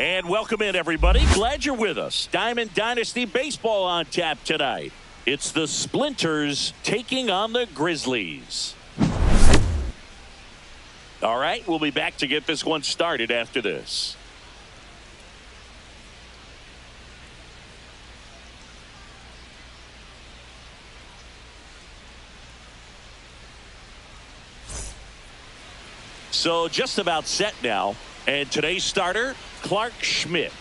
And welcome in, everybody. Glad you're with us. Diamond Dynasty Baseball on tap tonight. It's the Splinters taking on the Grizzlies. All right, we'll be back to get this one started after this. So just about set now. And today's starter, Clark Schmidt.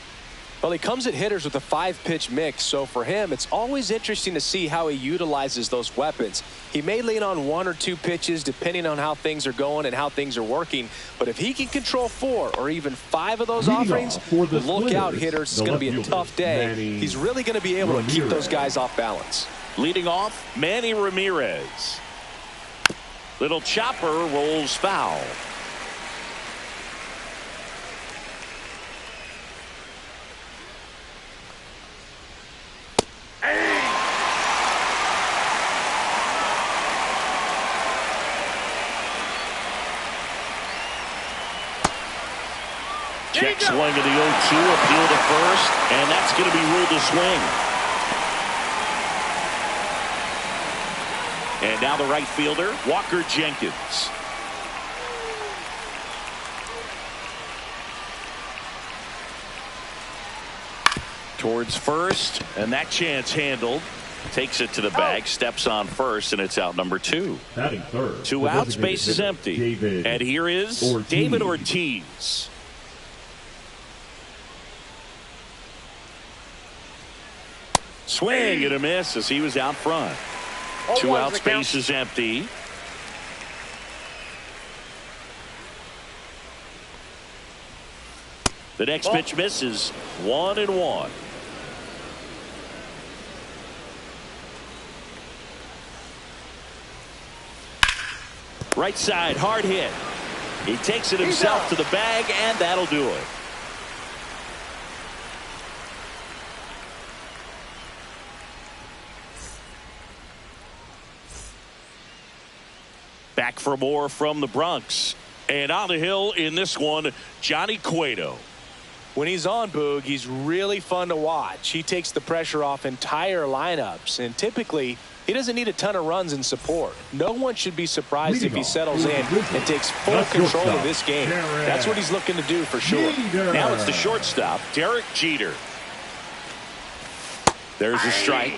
Well, he comes at hitters with a 5-pitch mix, so for him, it's always interesting to see how he utilizes those weapons. He may lean on 1 or 2 pitches depending on how things are going and how things are working, but if he can control 4 or even 5 of those offerings, look out, hitters. It's going to be a tough day. He's really going to be able to keep those guys off balance. Leading off, Manny Ramirez. Little chopper rolls foul. Check swing of the 0-2, appeal to first, and that's going to be ruled a swing. And now the right fielder, Walker Jenkins. Towards first, and that chance handled. Takes it to the bag, steps on first, and it's out number 2. Third, 2 outs, base is empty. And here is David Ortiz. Swing and a miss as he was out front. 2 outs, base is empty. The next pitch misses. 1-1. Right side, hard hit. He takes it himself to the bag, and that'll do it. Back for more from the Bronx. And on the hill in this one, Johnny Cueto. When he's on, Boog, he's really fun to watch. He takes the pressure off entire lineups, and typically he doesn't need a ton of runs and support. No one should be surprised if he settles in and takes full control of this game. That's what he's looking to do for sure. Now it's the shortstop, Derek Jeter. There's a strike.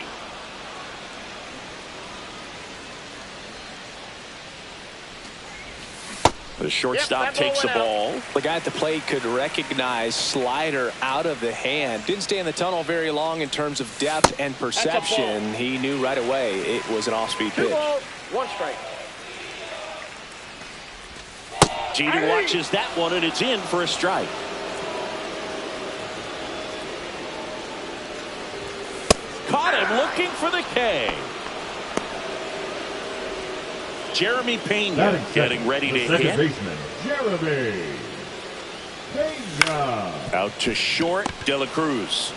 The shortstop takes the ball. The guy at the plate could recognize slider out of the hand. Didn't stay in the tunnel very long in terms of depth and perception. He knew right away it was an off-speed pitch. 1 strike. Jeter watches that one, and it's in for a strike. Caught him looking for the K. Jeremy Pena getting ready to hit. Baseman, Jeremy Pena. Out to short, De La Cruz.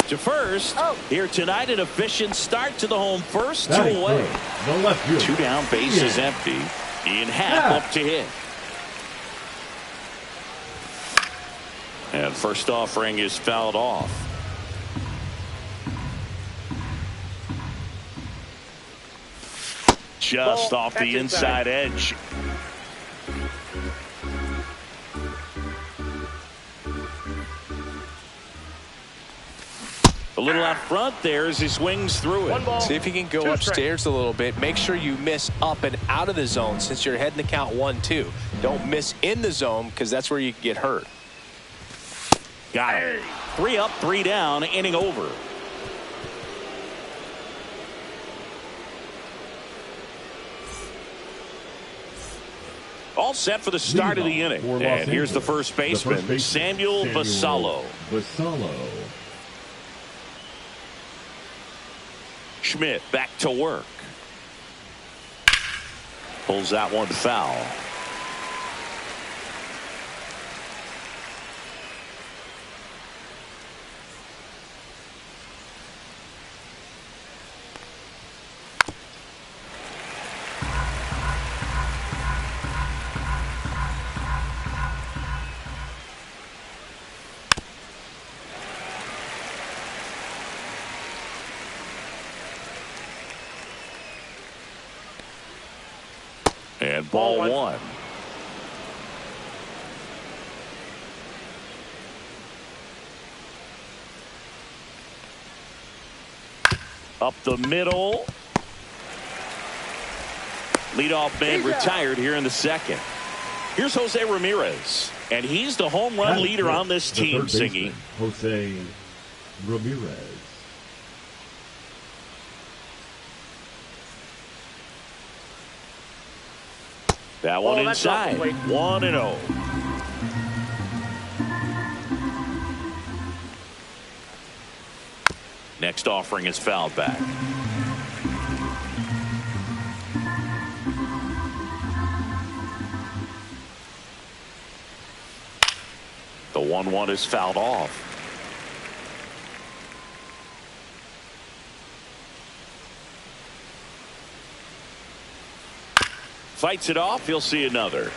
To first. Here tonight, an efficient start to the home first. 2 away. 2 down, base is empty. Ian Happ up to hit. And first offering is fouled off. Just off the inside edge. A little out front there as he swings through it. See if he can go upstairs a little bit. Make sure you miss up and out of the zone since you're heading to count 1-2. Don't miss in the zone because that's where you can get hurt. Got it. 3 up, 3 down, inning over. All set for the start of the inning. And here's the first baseman, Samuel Basallo. Schmidt back to work. Pulls that one foul. And ball one. Up the middle. Leadoff man retired here in the second. Here's Jose Ramirez, and he's the home run leader on this team, Singy. Jose Ramirez. That one inside. 1-0. Next offering is fouled back. The 1-1 is fouled off. Fights it off. He'll see another.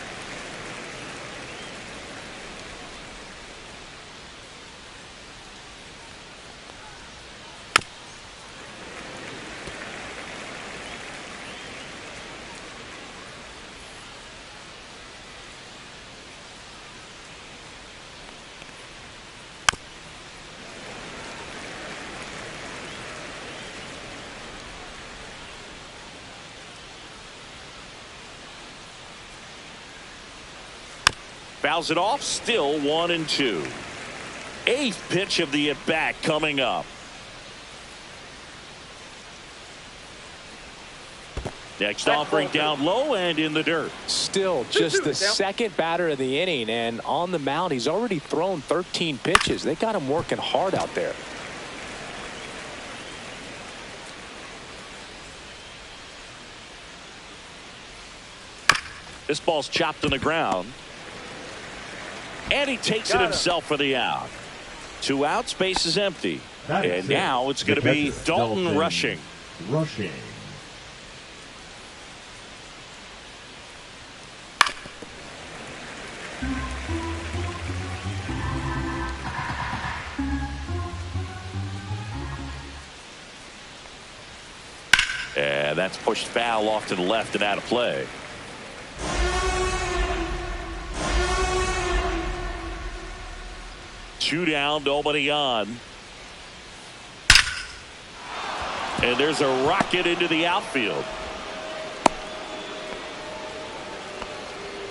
Fouls it off. Still 1-2. Eighth pitch of the at-bat coming up. Next offering down low and in the dirt. Still just the second batter of the inning, and on the mound he's already thrown 13 pitches. They got him working hard out there. This ball's chopped on the ground. And he takes it himself for the out. 2 outs, base is empty. And now it's going to be Dalton rushing. And that's pushed foul off to the left and out of play. Two down, nobody on. And there's a rocket into the outfield.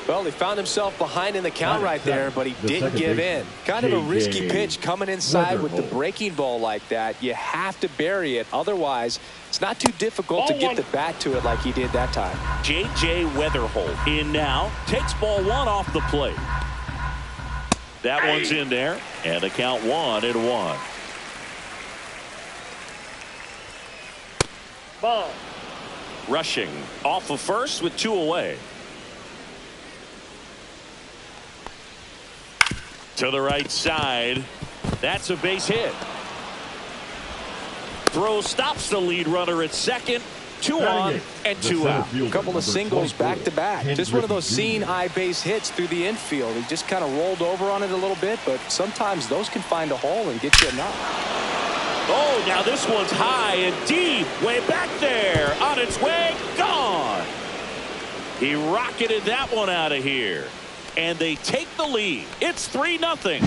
Well, he found himself behind in the count right there, but he didn't give in. Kind of a risky pitch coming inside with the breaking ball like that. You have to bury it. Otherwise, it's not too difficult to get the bat to it like he did that time. J.J. Weatherholt in now. Takes ball one off the plate. That one's in there, and the count 1-1. Ball. Rushing off of first with 2 away. To the right side. That's a base hit. Throw stops the lead runner at second. 2 on and 2 out. A couple of singles back to back. Just one of those seeing eye base hits through the infield. He just kind of rolled over on it a little bit, but sometimes those can find a hole and get you a knock. Oh, now this one's high and deep. Way back there. On its way. Gone. He rocketed that one out of here. And they take the lead. It's 3-0.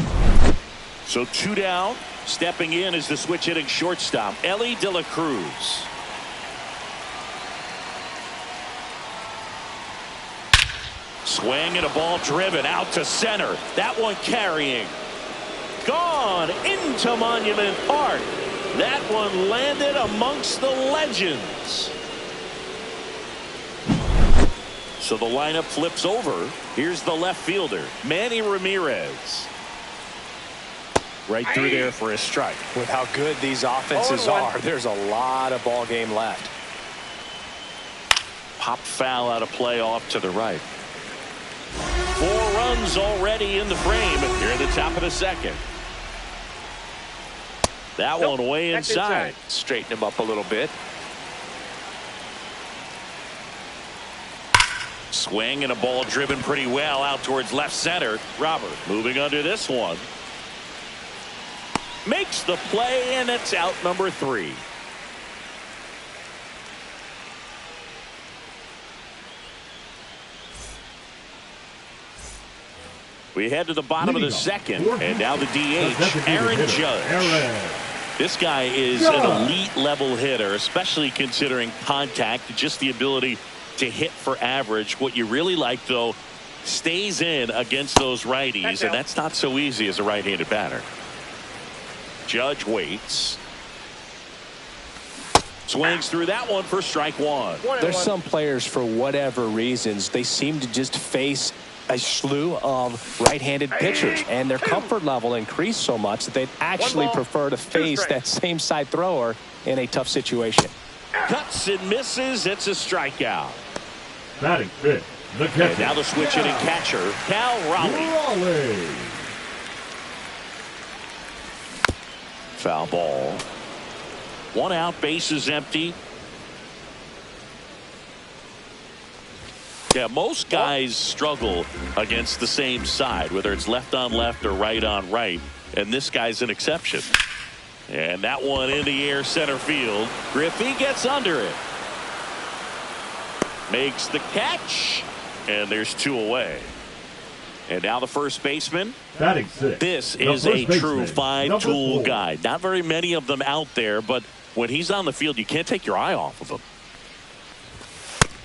So 2 down. Stepping in is the switch hitting shortstop, Ellie De La Cruz. Swing and a ball driven out to center. That one carrying. Gone into Monument Park. That one landed amongst the legends. So the lineup flips over. Here's the left fielder, Manny Ramirez. Right through there for a strike. With how good these offenses are, there's a lot of ball game left. Pop foul out of play off to the right. 4 runs already in the frame here at the top of the second. That one way inside. Straighten him up a little bit. Swing and a ball driven pretty well out towards left center. Robert moving under this one. Makes the play, and it's out number 3. We head to the bottom of the second, and now the DH, Aaron Judge. This guy is an elite level hitter, especially considering contact, just the ability to hit for average. What you really like, though, stays in against those righties, and that's not so easy as a right-handed batter. Judge waits. Swings through that one for strike one. There's some players, for whatever reasons, they seem to just face a slew of right-handed pitchers, and their comfort level increased so much that they'd actually prefer to face that same side thrower in a tough situation. Cuts and misses. It's a strikeout. Batting fifth, the catcher. And now the switch hitting catcher, Cal Raleigh. Foul ball. 1 out, bases empty. Yeah, most guys struggle against the same side, whether it's left on left or right on right, and this guy's an exception. And that one in the air center field. Griffey gets under it. Makes the catch, and there's 2 away. And now the first baseman. Batting sixth. This is a true 5-tool guy. Not very many of them out there, but when he's on the field, you can't take your eye off of him.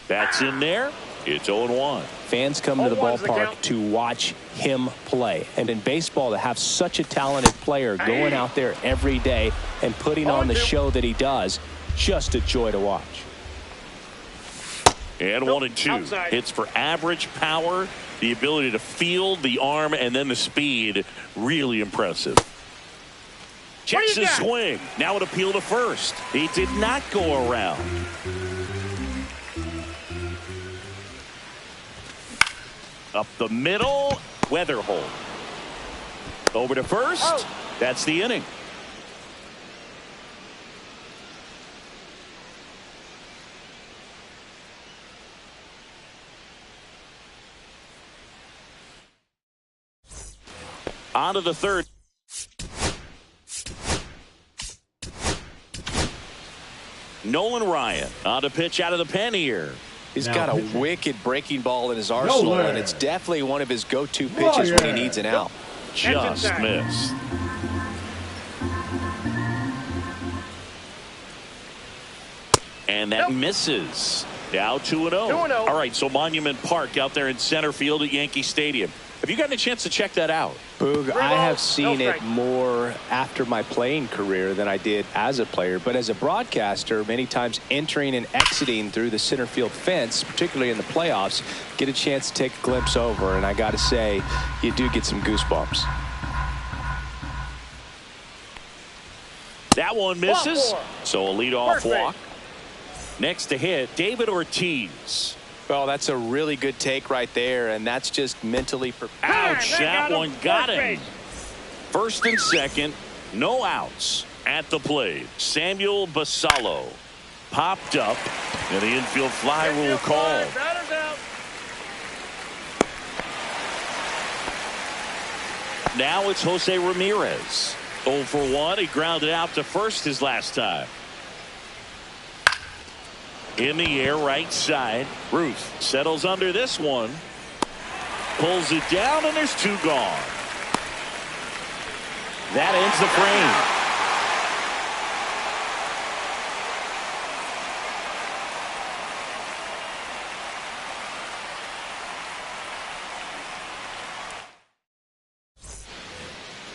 That's in there. It's 0-1. Fans come to the ballpark to watch him play. And in baseball, to have such a talented player going out there every day and putting on the show that he does, just a joy to watch. And 1 and 2. Outside. Hits for average power, the ability to field, the arm, and then the speed. Really impressive. Checks his swing. Now an appeal to first. He did not go around. Up the middle, Weatherholt. Over to first. That's the inning. On to the third. Nolan Ryan on to pitch out of the pen here. He's got a wicked breaking ball in his arsenal, and it's definitely one of his go-to pitches when he needs an out. Just missed. And that misses. Now 2-0. All right, so Monument Park out there in center field at Yankee Stadium. Have you gotten a chance to check that out? Boog, I have seen it more after my playing career than I did as a player. But as a broadcaster, many times entering and exiting through the center field fence, particularly in the playoffs, get a chance to take a glimpse over. And I got to say, you do get some goosebumps. That one misses. So a leadoff walk. Next to hit, David Ortiz. Well, that's a really good take right there, and that's just mentally prepared. Ouch, that one got him. First and second, no outs at the plate. Samuel Basallo popped up, and the infield fly rule called. Now it's Jose Ramirez. 0 for 1. He grounded out to first his last time. In the air, right side. Ruth settles under this one. Pulls it down, and there's 2 gone. That ends the frame.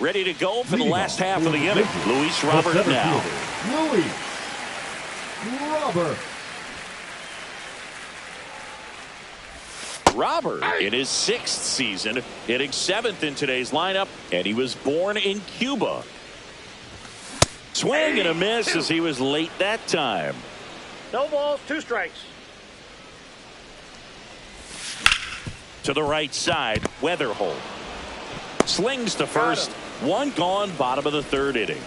Ready to go for the last half of the inning. Luis Robert now. Luis Robert. Robert in his 6th season, hitting 7th in today's lineup, and he was born in Cuba. Swing and a miss as he was late that time. No balls, 2 strikes. To the right side, Weatherholt. Slings to first. 1 gone, bottom of the 3rd inning.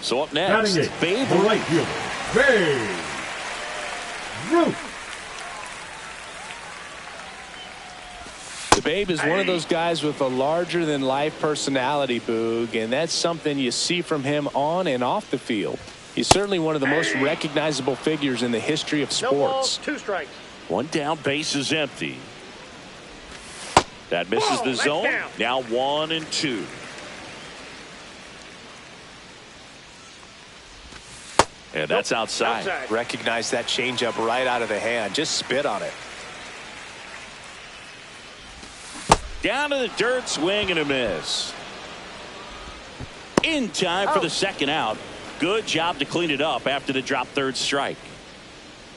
So up next, Babe Ruth. Right fielder, Babe Ruth. The Babe is one of those guys with a larger-than-life personality, Boog, and that's something you see from him on and off the field. He's certainly one of the most recognizable figures in the history of sports. No balls, 2 strikes. 1 down, base is empty. That misses the zone. Down. Now 1-2. And that's outside. Recognize that changeup right out of the hand. Just spit on it. Down to the dirt, swing and a miss. In time for the second out. Good job to clean it up after the drop third strike.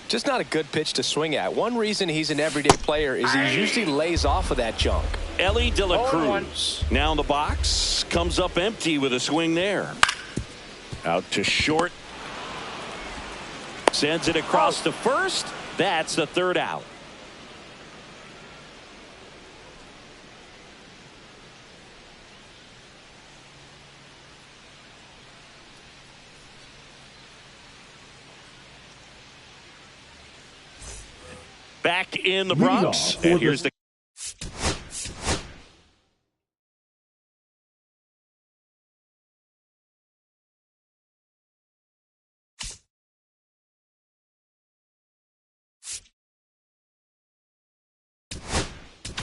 Just not a good pitch to swing at. One reason he's an everyday player is he usually lays off of that junk. Ellie De La Cruz now in the box, comes up empty with a swing there. Out to short. Sends it across to first. That's the third out. Back in the Bronx, and here's the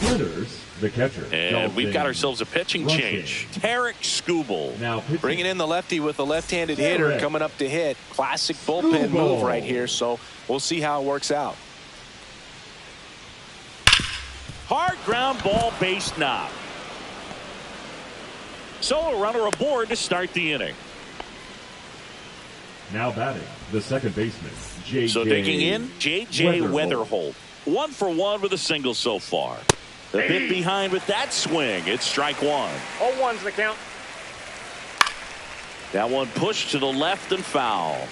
Winners, the catcher. and we've got ourselves a pitching change. Tarek Skubal Now Bringing in the lefty with a left-handed hitter coming up to hit. Classic bullpen move right here, so we'll see how it works out. hard ground ball, base knock. So a runner aboard to start the inning. Now batting, the second baseman, J.J. So digging in, J.J. Weatherholt. 1 for 1 with a single so far. The bit behind with that swing. It's strike one. 0-1's the count. That one pushed to the left and foul.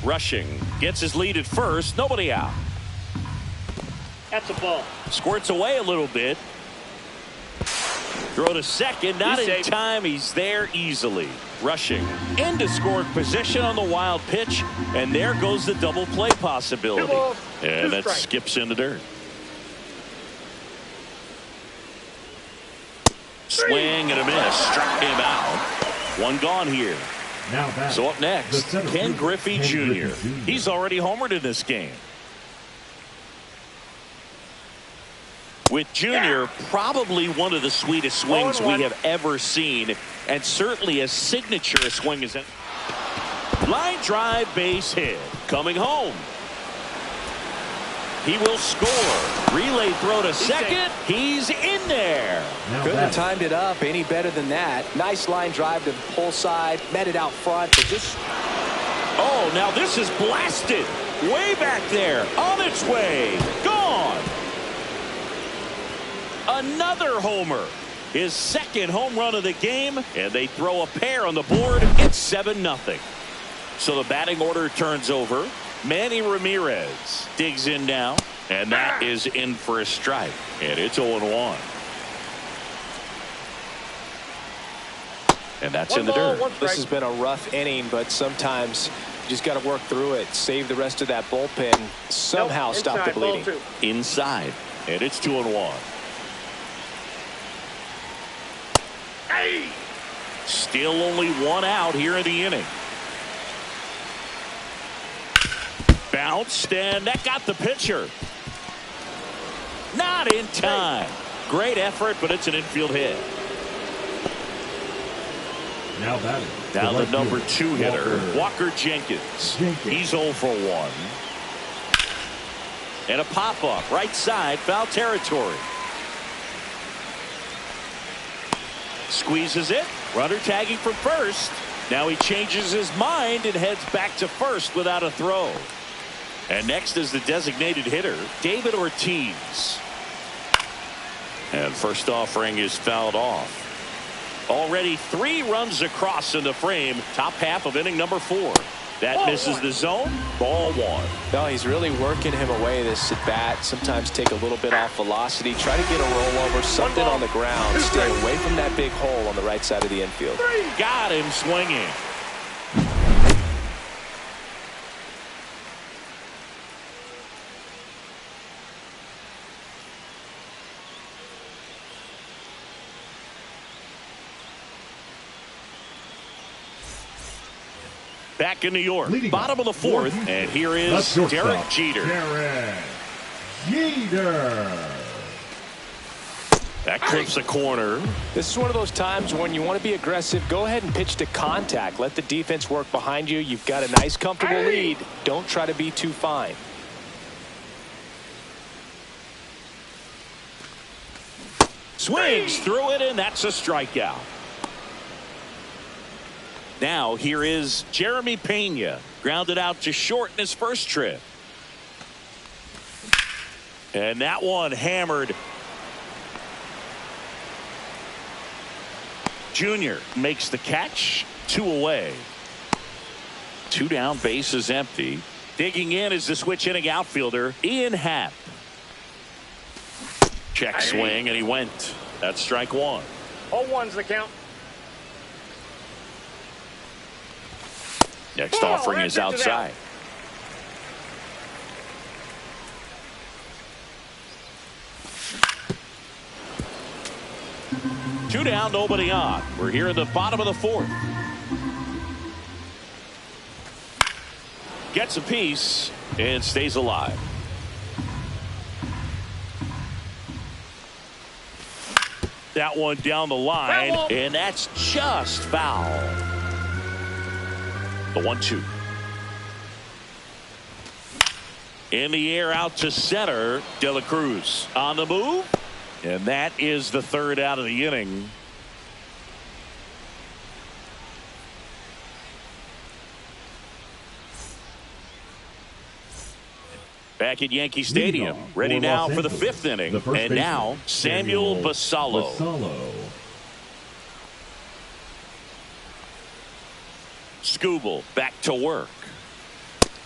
Rushing gets his lead at first. Nobody out. That's a ball. Squirts away a little bit. Throw to second. Not He's in safe. time. He's there easily. Rushing into scoring position on the wild pitch. And there goes the double play possibility. 2 balls, 2 And that strikes. skips in the dirt. Swing and a miss. Struck him out. One gone here. Now batting, So up the next, center Ken fielder, Griffey Ken Jr. Griffey Jr. He's already homered in this game. With Jr. probably one of the sweetest swings 0-1. we have ever seen, and certainly a signature swing is in. Line drive, base hit. Coming home. He will score. Relay throw to second. He's in there. Now Couldn't have batting, timed it up any better than that. Nice line drive to the pull side. Met it out front. But just Oh, now this is blasted. Way back there. On its way. Gone. Another homer. His second home run of the game. And they throw a pair on the board. It's 7-0. So the batting order turns over. Manny Ramirez digs in now. And that is in for a strike. And it's 0-1. And that's 1 in the ball, dirt. 1 this strike. has been a rough inning, but sometimes you just got to work through it. Save the rest of that bullpen. Somehow Nope, stop the inside, ball bleeding. 2. Inside. And it's 2-1. Hey! Still only 1 out here in the inning. Bounced, and that got the pitcher. Not in time. Great effort, but it's an infield hit. now batting, Now the right number fielder, 2 hitter, Walker. Walker Jenkins. Jenkins. He's 0 for 1. And a pop-up, right side, foul territory. Squeezes it. Runner tagging from first. Now he changes his mind and heads back to first without a throw. And next is the designated hitter, David Ortiz. And first offering is fouled off. Already 3 runs across in the frame. Top half of inning number 4. That Ball misses 1. the zone. Ball 1. No, he's really working him away this at bat. Sometimes take a little bit off velocity. Try to get a rollover, something ball, on the ground. 2 Stay strikes. away from that big hole on the right side of the infield. Got him swinging. Back in New York, Leading bottom of the off for 4th, Houston, and here the is shortstop, Derek Jeter. Derek Jeter. That clips the corner. This is one of those times when you want to be aggressive. Go ahead and pitch to contact. Let the defense work behind you. You've got a nice, comfortable lead. Don't try to be too fine. Swings through it, and that's a strikeout. Now here is Jeremy Pena. Grounded out to short in his first trip. And that one hammered. Junior makes the catch. 2 away. 2 down, base is empty. Digging in is the switch hitting outfielder Ian Happ. Check swing, and he went. That's strike 1. 0-1's the count. Next offering is outside. Two down, nobody on. We're here in the bottom of the 4th. Gets a piece and stays alive. That one down the line, and that's just foul. The 1-2. In the air out to center. De La Cruz on the move. And that is the 3rd out of the inning. Back at Yankee Stadium. Ready now for the 5th inning. And now Samuel Basallo. Skubal back to work.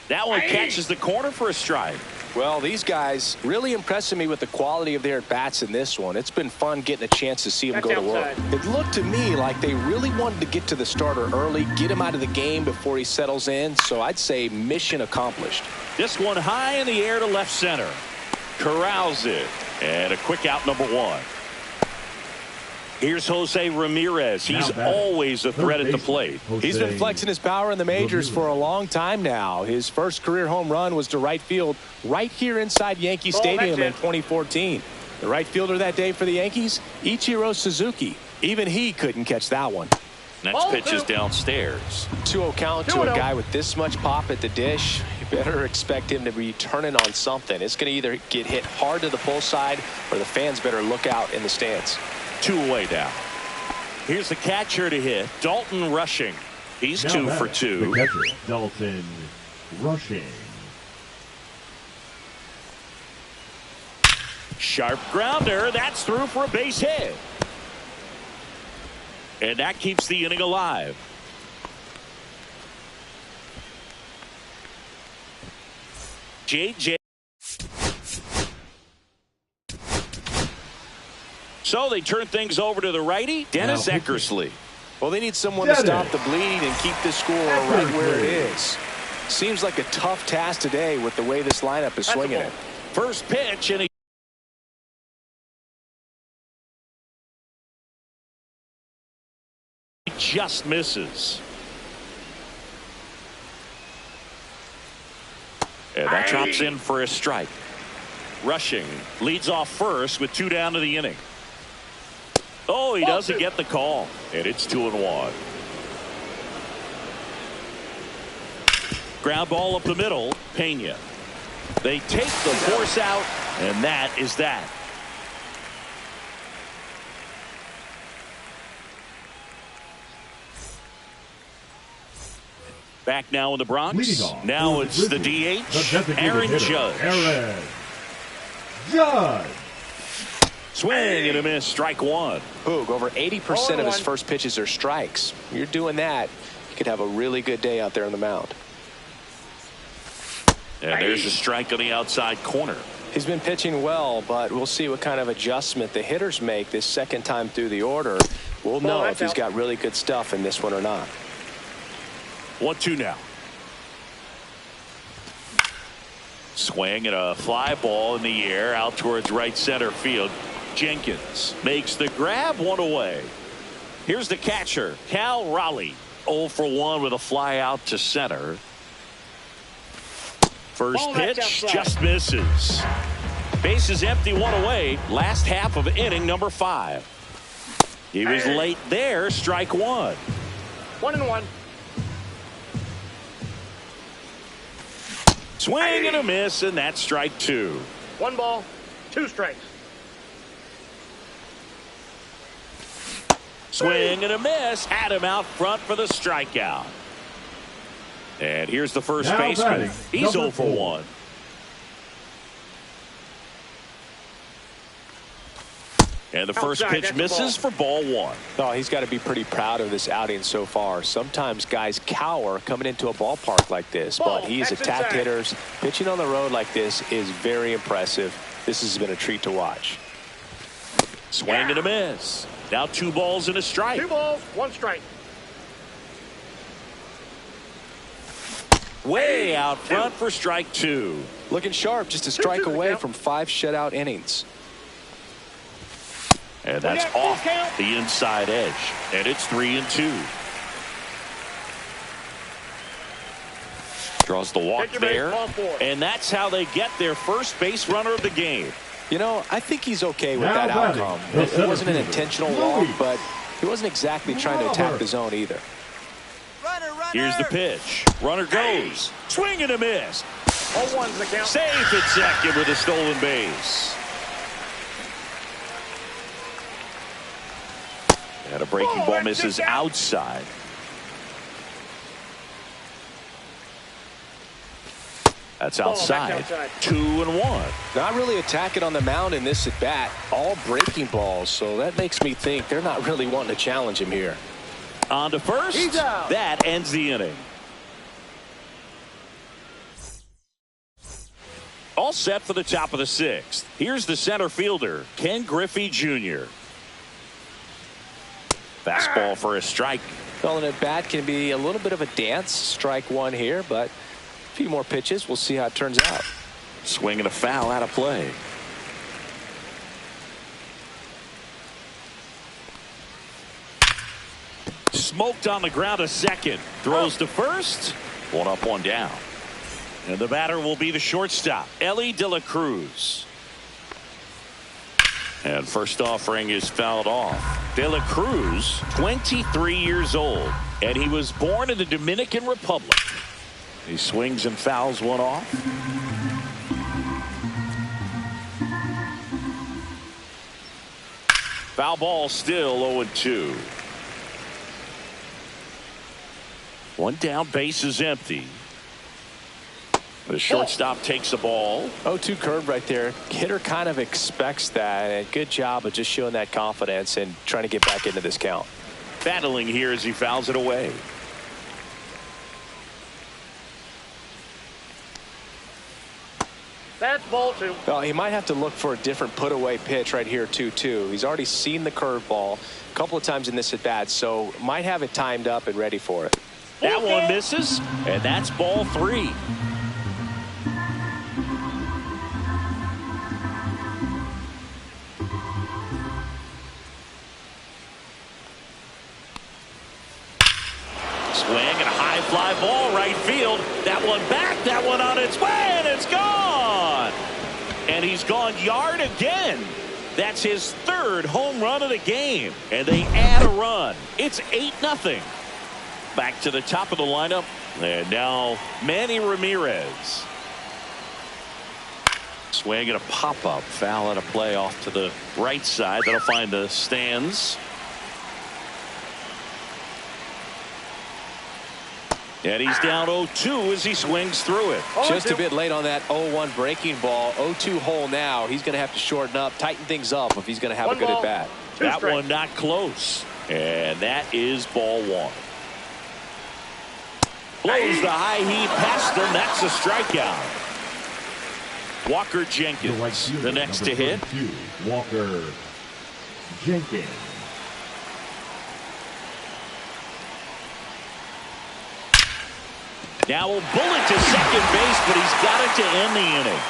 That one catches the corner for a strike. Well, these guys really impressing me with the quality of their at-bats in this one. It's been fun getting a chance to see them go to work. It looked to me like they really wanted to get to the starter early, get him out of the game before he settles in. So I'd say mission accomplished. This one high in the air to left center. Corrals it. And a quick out, number 1. Here's Jose Ramirez. He's always a threat at the plate. He's been flexing his power in the majors for a long time now. His first career home run was to right field right here inside Yankee Stadium in 2014. The right fielder that day for the Yankees, Ichiro Suzuki. Even he couldn't catch that one. Next pitch is downstairs. 2-0 count to a guy with this much pop at the dish. You better expect him to be turning on something. It's going to either get hit hard to the pull side or the fans better look out in the stands. 2 away now. Here's the catcher to hit. Dalton Rushing. He's now 2 for 2. The catcher, Dalton Rushing. Sharp grounder. That's through for a base hit. And that keeps the inning alive. JJ. So they turn things over to the righty, Dennis Eckersley. Well, they need someone to stop the bleed and keep the score right where it is. Seems like a tough task today with the way this lineup is swinging it. First pitch, and he just misses. And that drops in for a strike. Rushing leads off first with 2 down to the inning. Oh, he doesn't get the call, and it's 2-1. Ground ball up the middle. Pena. They take the force out, and that is that. Back now in the Bronx. Now it's the DH, Aaron Judge. Aaron Judge. Swing and a miss. Strike 1. Boog, over 80% of his first pitches are strikes. You're doing that, you could have a really good day out there on the mound. And there's a strike on the outside corner. He's been pitching well, but we'll see what kind of adjustment the hitters make this second time through the order. We'll know if he's got really good stuff in this one or not. 1-2 now. Swing and a fly ball in the air out towards right center field. Jenkins makes the grab, 1 away. Here's the catcher, Cal Raleigh. 0 for 1 with a fly out to center. First pitch just misses. Bases empty, one away. Last half of inning number 5. He was late there. Strike one. 1-1. Swing and a miss, and that's strike 2. 1 ball, 2 strikes. Swing and a miss. Had him out front for the strikeout. And here's the first Now baseman. batting, He's number 0 for 4. 1. And the first Outside, pitch that's a misses for ball 1. Oh, he's got to be pretty proud of this outing so far. Sometimes guys cower coming into a ballpark like this, Ball, but he's that's attacked inside. hitters. Pitching on the road like this is very impressive. This has been a treat to watch. Swing and a miss. Now 2 balls and a strike. 2 balls, 1 strike. Way out front for strike 2. Looking sharp, just a strike away from 5 shutout innings. And that's Yeah, full off count. the inside edge. And it's 3-2. Draws the walk Take your base, there. ball 4. And that's how they get their first base runner of the game. You know, I think he's okay with Now that batting, outcome. the It center wasn't an fielder, intentional Louis. walk, but he wasn't exactly trying to attack the zone either. Here's the pitch. Runner goes. Swing and a miss. 0-1's the count. Safe at second with a stolen base. And a breaking ball that's misses it, out. outside. That's Ball, that's outside. outside. 2-1. Not really attacking on the mound in this at bat. All breaking balls, so that makes me think they're not really wanting to challenge him here. On to first. He's out. That ends the inning. All set for the top of the 6th. Here's the center fielder, Ken Griffey Jr. Fastball for a strike. Well, an at bat can be a little bit of a dance. Strike 1 here, but a few more pitches. We'll see how it turns out. Swing and a foul out of play. Smoked on the ground to second. Throws to first. 1 up, 1 down. And the batter will be the shortstop, Ellie De La Cruz. And first offering is fouled off. De La Cruz, 23 years old, and he was born in the Dominican Republic. He swings and fouls 1 off. Foul ball, still 0-2. 1 down, base is empty. The shortstop takes the ball. 0-2 curve right there. Hitter kind of expects that, and good job of just showing that confidence and trying to get back into this count. Battling here as he fouls it away. That's ball 2. Well, he might have to look for a different put-away pitch right here, 2-2. He's already seen the curveball a couple of times in this at-bat, so might have it timed up and ready for it. That one misses, and that's ball 3. Swing and a high fly ball right field. That one back, that one on its way, and it's gone. And he's gone yard again. That's his 3rd home run of the game. And they add a run. It's 8-0. Back to the top of the lineup. And now Manny Ramirez. Swing and a pop-up. Foul out of play off to the right side. That'll find the stands. And he's down 0-2 as he swings through it. Just a bit late on that 0-1 breaking ball. 0-2 hole now. He's going to have to shorten up, tighten things up if he's going to have a good at bat. That one not close. And that is ball 1. Blows the high heat past him. That's a strikeout. Walker Jenkins, the next to hit. 32, Walker Jenkins. Now a bullet to second base, but he's got it to end the inning.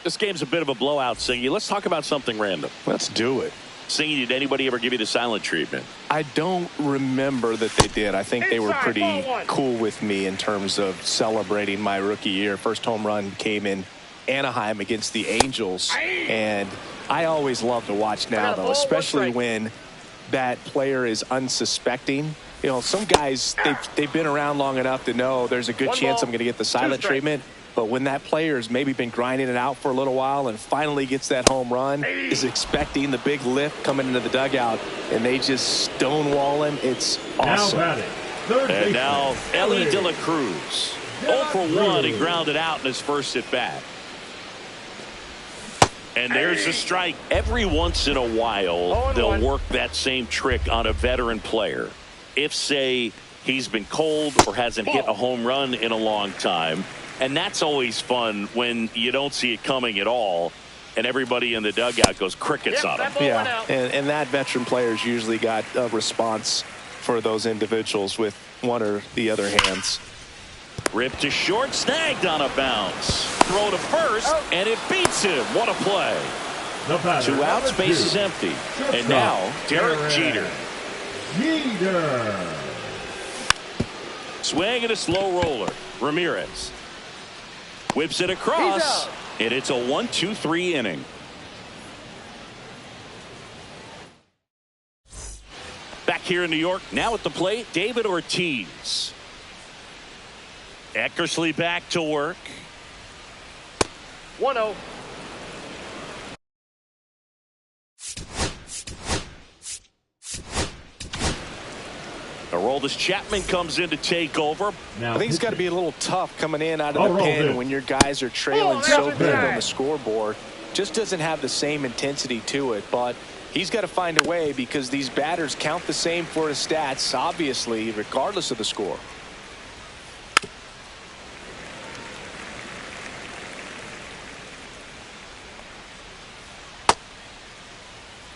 This game's a bit of a blowout, Singy. Let's talk about something random. Let's do it. Singy, did anybody ever give you the silent treatment? I don't remember that they did. I think they were pretty cool with me in terms of celebrating my rookie year. First home run came in Anaheim against the Angels, and I always love to watch now, though, especially when that player is unsuspecting. You know, some guys, they've been around long enough to know there's a good chance I'm going to get the silent treatment. But when that player's maybe been grinding it out for a little while and finally gets that home run, is expecting the big lift coming into the dugout, and they just stonewall him, it's awesome. And now Ellie De La Cruz. 0 for 1. He grounded out in his first at bat. And there's a strike. Every once in a while, they'll work that same trick on a veteran player. If, say, he's been cold or hasn't hit a home run in a long time. And that's always fun when you don't see it coming at all, and everybody in the dugout goes crickets on him. Yeah, and that veteran player's usually got a response for those individuals with one or the other hands. Ripped to short, snagged on a bounce. Throw to first, and it beats him. What a play. 2 outs, base is empty. And now, Derek Jeter. Swing and a slow roller. Ramirez whips it across, and it's a 1-2-3 inning. Back here in New York, now at the plate, David Ortiz. Eckersley back to work. 1-0. Aroldis Chapman comes in to take over. I think it's got to be a little tough coming in out of the pen when your guys are trailing so big on the scoreboard. Just doesn't have the same intensity to it, but he's got to find a way because these batters count the same for his stats, obviously, regardless of the score.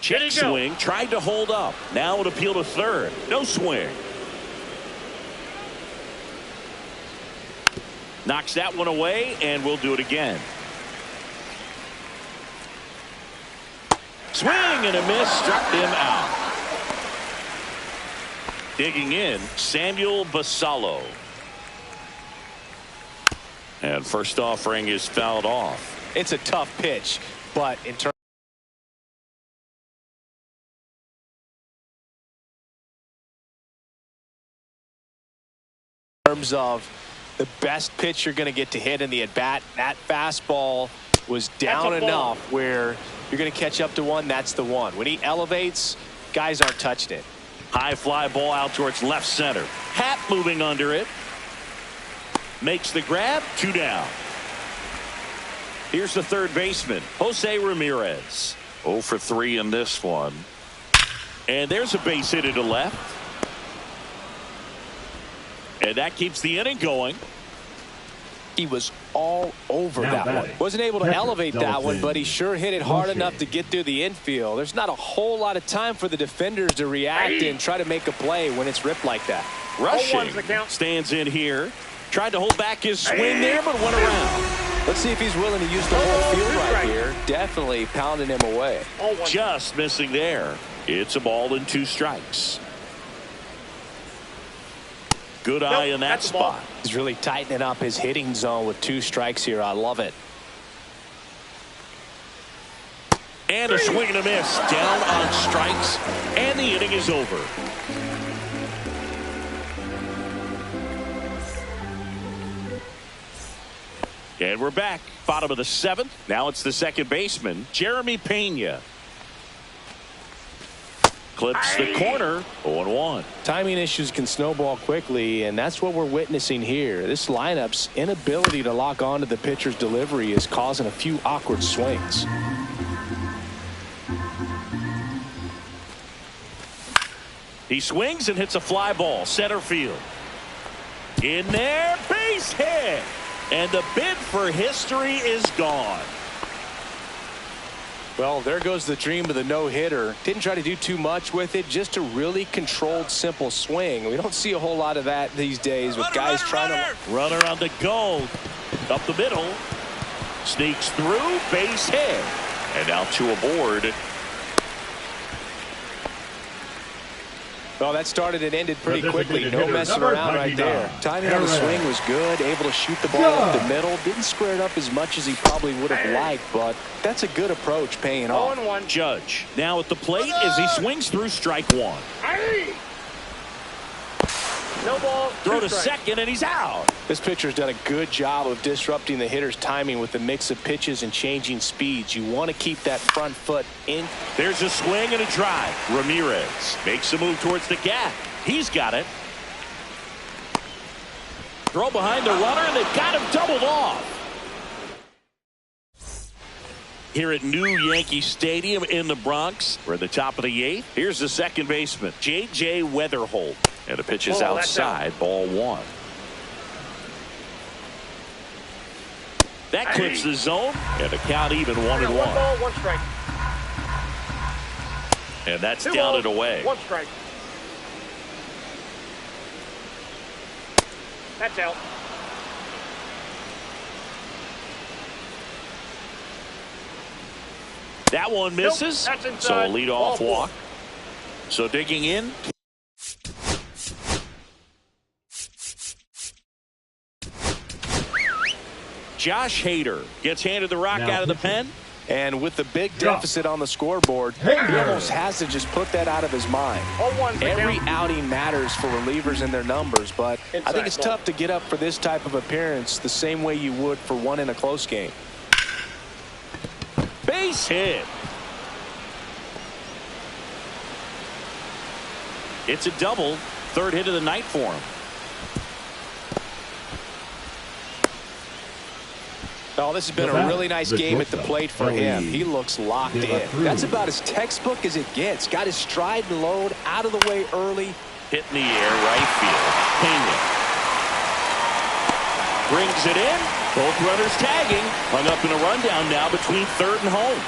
Check swing, tried to hold up. Now an appeal to third. No swing. Knocks that one away, and we'll do it again. Swing and a miss, struck him out. Digging in, Samuel Basallo. And first offering is fouled off. It's a tough pitch, but in terms of the best pitch you're going to get to hit in the at-bat, that fastball was down enough where you're going to catch up to one. That's the one. When he elevates, guys aren't touching it. High fly ball out towards left center. Happ moving under it. Makes the grab. 2 down. Here's the third baseman, Jose Ramirez. 0 for 3 in this one. And there's a base hit to left. And that keeps the inning going. He was all over that one. Wasn't able to elevate that one, but he sure hit it hard enough to get through the infield. There's not a whole lot of time for the defenders to react and try to make a play when it's ripped like that. Rushing stands in here. Tried to hold back his swing there, but went around. Let's see if he's willing to use the whole field right here. Definitely pounding him away. Just missing there. It's a ball and 2 strikes. Good eye in that spot. He's really tightening up his hitting zone with 2 strikes here. I love it. And a swing and a miss. Down on strikes. And the inning is over. And we're back. Bottom of the 7th. Now it's the second baseman, Jeremy Pena. Clips the corner. 0-1. Timing issues can snowball quickly, and that's what we're witnessing here. This lineup's inability to lock onto the pitcher's delivery is causing a few awkward swings. He swings and hits a fly ball. Center field. In there. Base hit. And the bid for history is gone. Well, there goes the dream of the no-hitter. Didn't try to do too much with it, just a really controlled, simple swing. We don't see a whole lot of that these days with guys trying to... Runner on the go. Up the middle. Sneaks through, base hit. And now two aboard. Well, that started and ended pretty quickly. No messing around right there. Timing on the swing was good. Able to shoot the ball up the middle. Didn't square it up as much as he probably would have liked, but that's a good approach paying off. 0-1. Judge now at the plate as he swings through strike one. No ball. Throw to strikes. second, and he's out. This pitcher's done a good job of disrupting the hitter's timing with the mix of pitches and changing speeds. You want to keep that front foot in. There's a swing and a drive. Ramirez makes a move towards the gap. He's got it. Throw behind the runner, and they've got him doubled off. Here at New Yankee Stadium in the Bronx, we're at the top of the eighth. Here's the second baseman, J.J. Weatherholt. And the pitch is outside, ball one. That clips the zone, and the count even 1-1. 1 ball, 1 strike. And that's 2 down balls, and away. 1 strike. That's out. That one misses, Nope, that's inside. so a leadoff Ball walk. So digging in. Josh Hader gets handed the rock out of the pen. And with the big deficit on the scoreboard, he almost has to just put that out of his mind. 0-1. Every outing matters for relievers and their numbers, but I think it's tough to get up for this type of appearance the same way you would for one in a close game. Base hit. It's a double. Third hit of the night for him. Oh, this has been a really nice game at the plate for him. He looks locked in. That's about as textbook as it gets. Got his stride and load out of the way early. Hit in the air, right field. Pena brings it in. Both runners tagging. Hung up in a rundown now between third and home.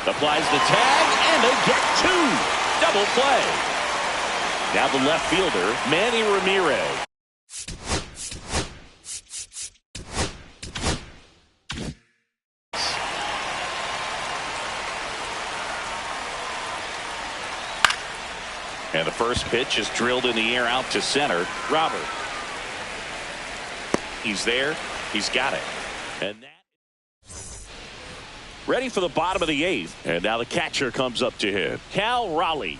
Applies the tag, and they get two. Double play. Now the left fielder, Manny Ramirez. And the first pitch is drilled in the air out to center. Robert. He's there. He's got it. And that. Ready for the bottom of the eighth. And now the catcher comes up to hit. Cal Raleigh.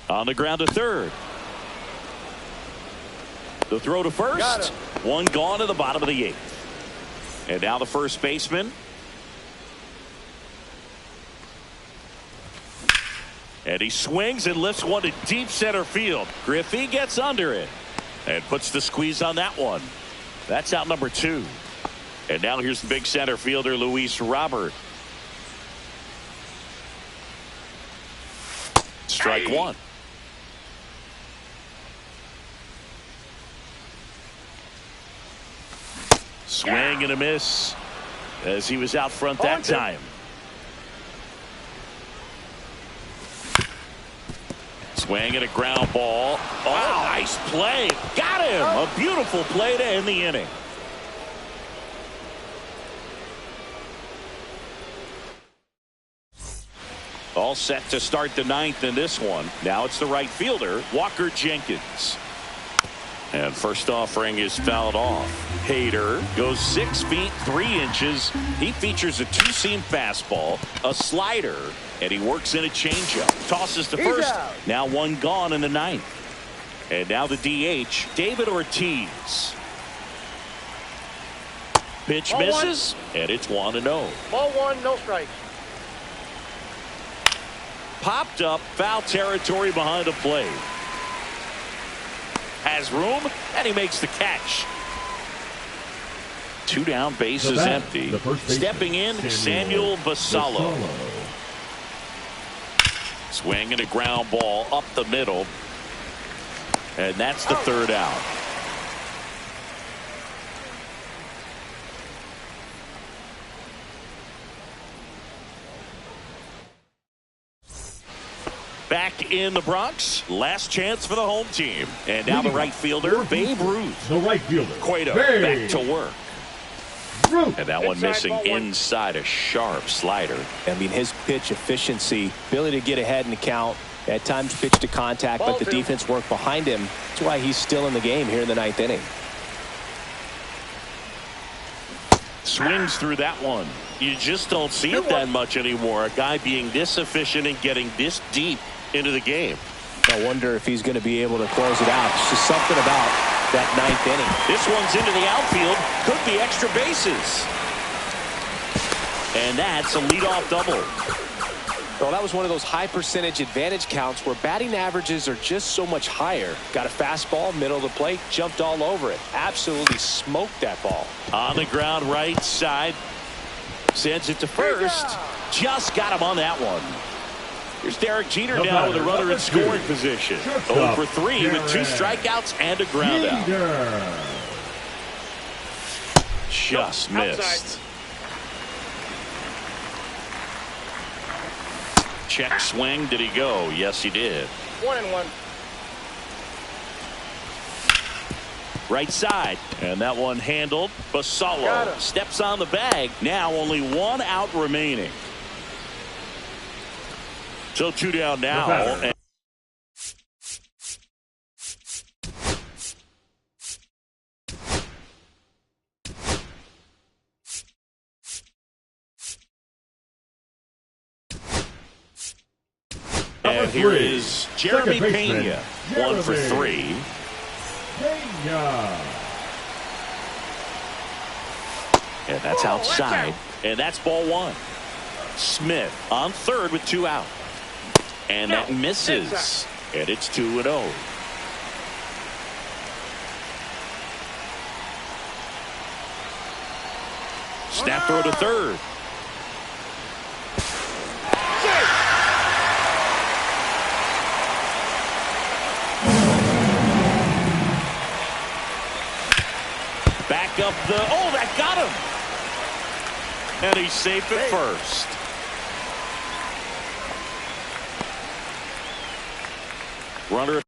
On the ground to third. The throw to first. One gone to the bottom of the eighth. And now the first baseman. And he swings and lifts one to deep center field. Griffey gets under it and puts the squeeze on that one. That's out number two. And now here's the big center fielder, Luis Robert. Strike one. Swing and a miss as he was out front that time. Swing and a ground ball. Oh, nice play. Got him. A beautiful play to end the inning. All set to start the ninth in this one. Now it's the right fielder, Walker Jenkins. And first offering is fouled off. Hader goes 6 feet 3 inches. He features a two-seam fastball, a slider, and he works in a changeup. Tosses to first. Now one gone in the ninth. And now the DH, David Ortiz. Pitch misses, and it's 1-0. Ball one, no strikes. Popped up, foul territory behind the plate. Has room, and he makes the catch. 2 down, bases empty. Stepping in, Samuel Basallo. Swing and a ground ball up the middle. And that's the third out. Back in the Bronx, last chance for the home team. And now the right fielder, Babe Ruth. The right fielder, Cueto back to work. And that one missing inside a sharp slider. I mean, his pitch efficiency, ability to get ahead in the count, at times pitch to contact, let the defense work behind him. That's why he's still in the game here in the 9th inning. Swings through that one. You just don't see it that much anymore. A guy being this efficient and getting this deep into the game. I wonder if he's going to be able to close it out. It's just something about that 9th inning. This one's into the outfield. Could be extra bases. And that's a leadoff double. Well, that was one of those high percentage advantage counts where batting averages are just so much higher. Got a fastball, middle of the plate, jumped all over it. Absolutely smoked that ball. On the ground, right side. Sends it to first. Just got him on that one. Here's Derek Jeter now with a runner in scoring position. 0 for 3 with 2 strikeouts and a ground out. Just missed. Check swing. Did he go? Yes, he did. 1-1. Right side. And that one handled. Basallo steps on the bag. Now only 1 out remaining. So 2 down now. And here is Jeremy Pena. 1 for 3. And that's outside. And that's ball 1. Smith on third with 2 out. And that misses. And it's 2-0. Snap throw to third. Back up the, oh, that got him. And he's safe at first. Runner.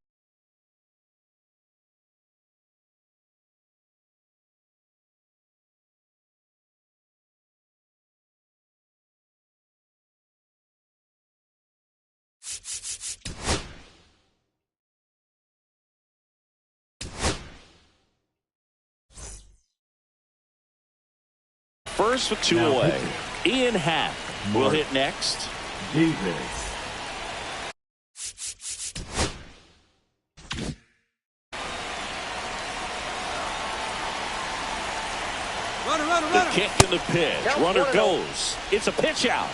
First with 2 away. Ian Happ will hit next. Davis. The kick and the pitch. Runner goes. It's a pitch out.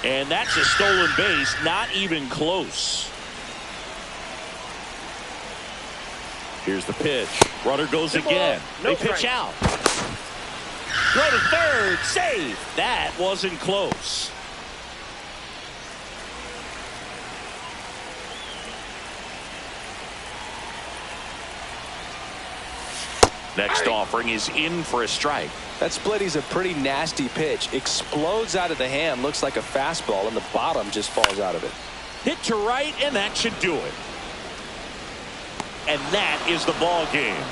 And that's a stolen base. Not even close. Here's the pitch. Runner goes again. They pitch out. Throw to third. Save. That wasn't close. Next offering is in for a strike. That splitty's a pretty nasty pitch. Explodes out of the hand. Looks like a fastball, and the bottom just falls out of it. Hit to right, and that should do it. And that is the ball game.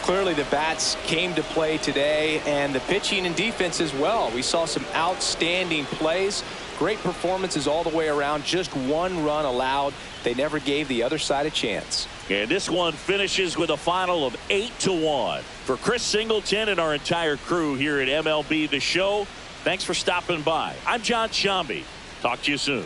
Clearly the bats came to play today, and the pitching and defense as well. We saw some outstanding plays. Great performances all the way around. Just 1 run allowed. They never gave the other side a chance. And this one finishes with a final of 8-1. For Chris Singleton and our entire crew here at MLB The Show, thanks for stopping by. I'm John Shambi. Talk to you soon.